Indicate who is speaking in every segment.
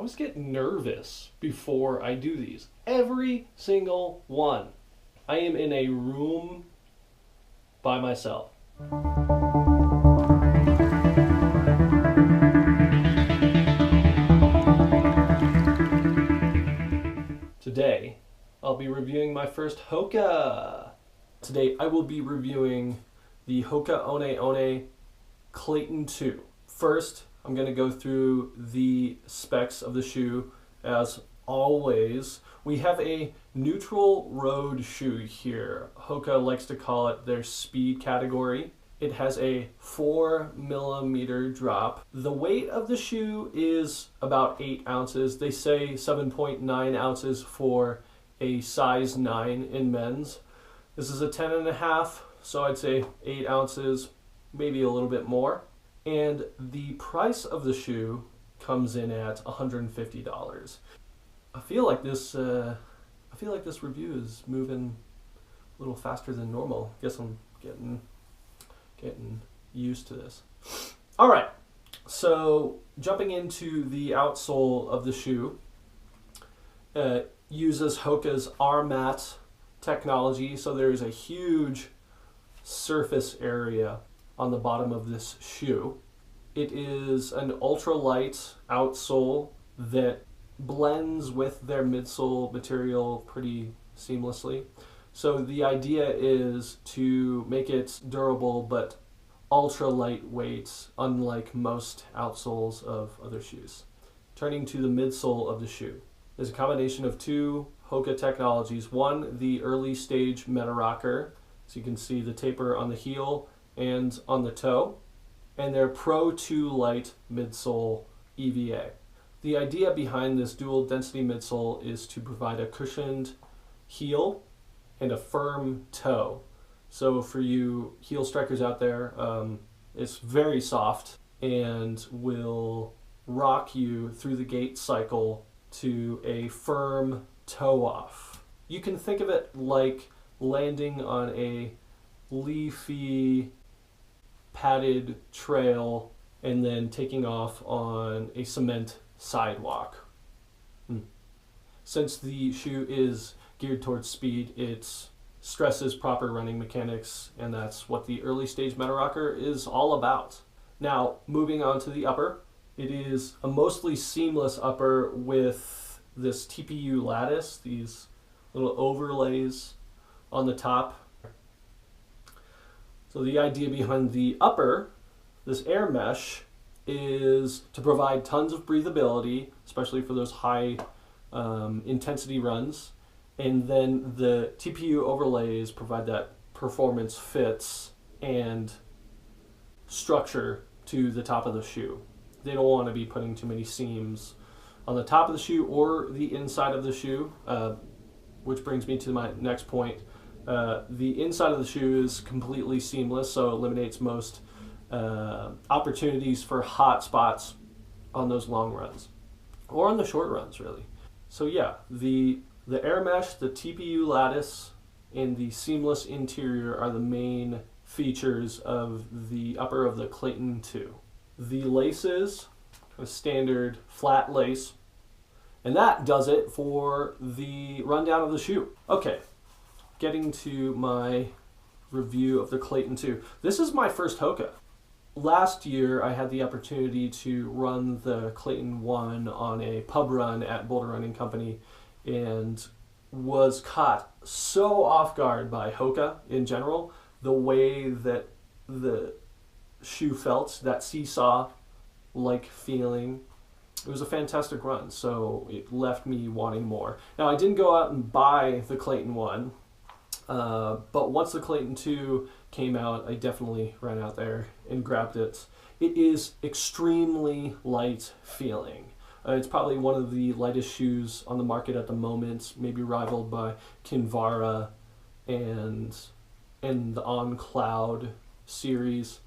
Speaker 1: always get nervous before I do these. Every single one. I am in a room by myself. Today, I'll be reviewing my first Hoka. Today, I will be reviewing the Hoka One One Clayton 2. First, I'm going to go through the specs of the shoe. As always, we have a neutral road shoe here. Hoka likes to call it their speed category. It has a 4mm drop. The weight of the shoe is about 8 ounces. They say 7.9 ounces for a size 9 in men's. This is a 10.5, so I'd say 8 ounces, maybe a little bit more. And the price of the shoe comes in at $150. I feel like this review is moving a little faster than normal. Guess I'm getting used to this. All right, so jumping into the outsole of the shoe, uses Hoka's R-Mat technology, so there's a huge surface area on the bottom of this shoe. It is an ultralight outsole that blends with their midsole material pretty seamlessly. So the idea is to make it durable but ultra lightweight, unlike most outsoles of other shoes. Turning to the midsole of the shoe, there's a combination of two Hoka technologies. One, the early stage meta rocker, so you can see the taper on the heel and on the toe, and their Pro 2 Light midsole EVA. The idea behind this dual density midsole is to provide a cushioned heel and a firm toe. So for you heel strikers out there, it's very soft and will rock you through the gait cycle to a firm toe off. You can think of it like landing on a leafy padded trail and then taking off on a cement sidewalk. Since the shoe is geared towards speed, it stresses proper running mechanics, and that's what the early stage meta rocker is all about. Now, moving on to the upper, it is a mostly seamless upper with this TPU lattice, these little overlays on the top. So the idea behind the upper, this air mesh, is to provide tons of breathability, especially for those high intensity runs. And then the TPU overlays provide that performance fits and structure to the top of the shoe. They don't want to be putting too many seams on the top of the shoe or the inside of the shoe, which brings me to my next point. The inside of the shoe is completely seamless, so it eliminates most opportunities for hot spots on those long runs, or on the short runs, really. So yeah, the air mesh, the TPU lattice, and the seamless interior are the main features of the upper of the Clayton 2. The laces, a standard flat lace, and that does it for the rundown of the shoe. Okay, getting to my review of the Clayton 2. This is my first Hoka. Last year, I had the opportunity to run the Clayton 1 on a pub run at Boulder Running Company, and was caught so off guard by Hoka in general, the way that the shoe felt, that seesaw-like feeling. It was a fantastic run, so it left me wanting more. Now, I didn't go out and buy the Clayton 1, but once the Clayton 2 came out, I definitely ran out there and grabbed it. It is extremely light feeling. It's probably one of the lightest shoes on the market at the moment, maybe rivaled by Kinvara and the On Cloud series.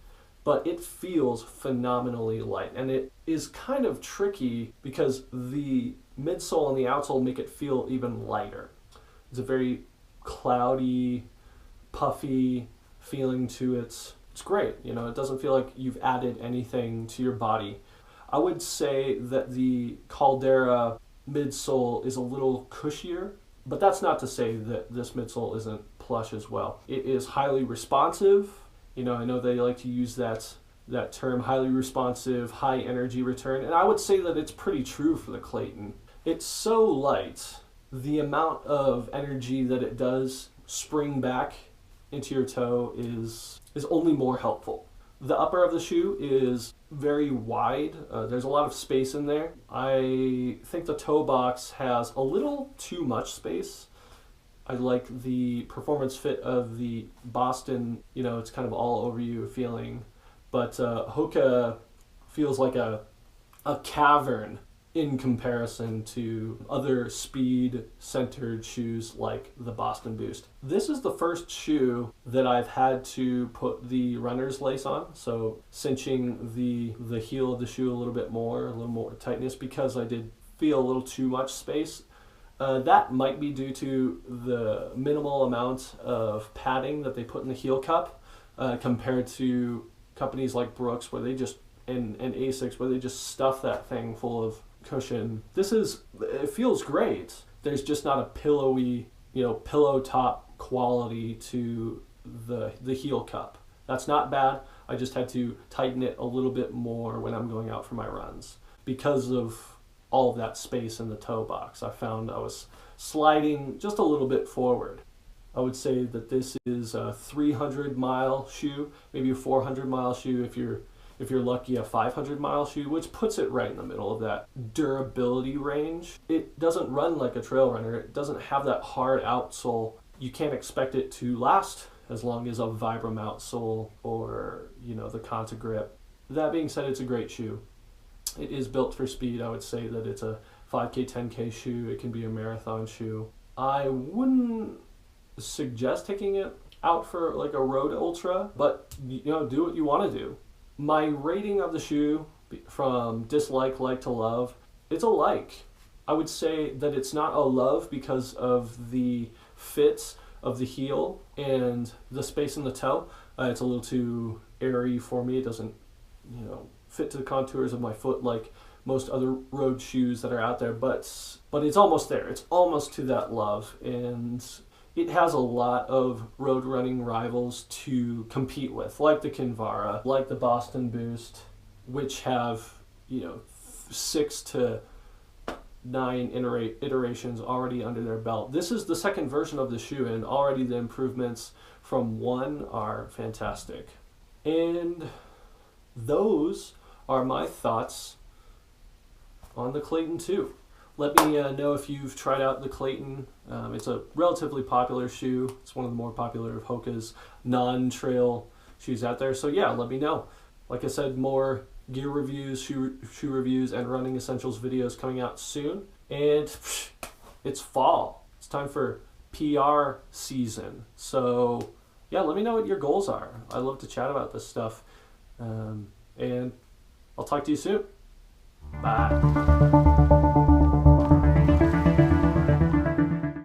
Speaker 1: But it feels phenomenally light, and it is kind of tricky because the midsole and the outsole make it feel even lighter. It's a very cloudy, puffy feeling to it. It's great, you know, it doesn't feel like you've added anything to your body. I would say that the Caldera midsole is a little cushier, but that's not to say that this midsole isn't plush as well. It is highly responsive. You know, I know they like to use that term, highly responsive, high energy return, and I would say that it's pretty true for the Clayton. It's so light, the amount of energy that it does spring back into your toe is only more helpful. The upper of the shoe is very wide. There's a lot of space in there. I think the toe box has a little too much space. I like the performance fit of the Boston, you know, it's kind of all over you feeling. But Hoka feels like a cavern in comparison to other speed-centered shoes like the Boston Boost. This is the first shoe that I've had to put the runner's lace on, so cinching the heel of the shoe a little more tightness, because I did feel a little too much space. That might be due to the minimal amount of padding that they put in the heel cup compared to companies like Brooks, where they just and Asics, where they just stuff that thing full of cushion. It feels great. There's just not a pillowy, pillow top quality to the heel cup. That's not bad. I just had to tighten it a little bit more when I'm going out for my runs because of all of that space in the toe box. I found I was sliding just a little bit forward. I would say that this is a 300-mile shoe, maybe a 400-mile shoe if you're lucky, a 500-mile shoe, which puts it right in the middle of that durability range. It doesn't run like a trail runner. It doesn't have that hard outsole. You can't expect it to last as long as a Vibram outsole or, the Conta grip. That being said, it's a great shoe. It is built for speed. I would say that it's a 5K, 10K shoe. It can be a marathon shoe. I wouldn't suggest taking it out for like a road ultra, but do what you want to do. My rating of the shoe from dislike, like to love, it's a like. I would say that it's not a love because of the fit of the heel and the space in the toe. It's a little too airy for me. It doesn't, fit to the contours of my foot like most other road shoes that are out there, but it's almost there. It's almost to that love, and it has a lot of road running rivals to compete with, like the Kinvara, like the Boston Boost, which have, 6 to 9 iterations already under their belt. This is the second version of the shoe, and already the improvements from one are fantastic. And those are my thoughts on the Clayton 2. Let me know if you've tried out the Clayton. It's a relatively popular shoe. It's one of the more popular of Hoka's non-trail shoes out there. So yeah, let me know. Like I said, more gear reviews, shoe reviews, and running essentials videos coming out soon. And it's fall. It's time for PR season. So yeah, let me know what your goals are. I love to chat about this stuff. And I'll talk to you soon. Bye.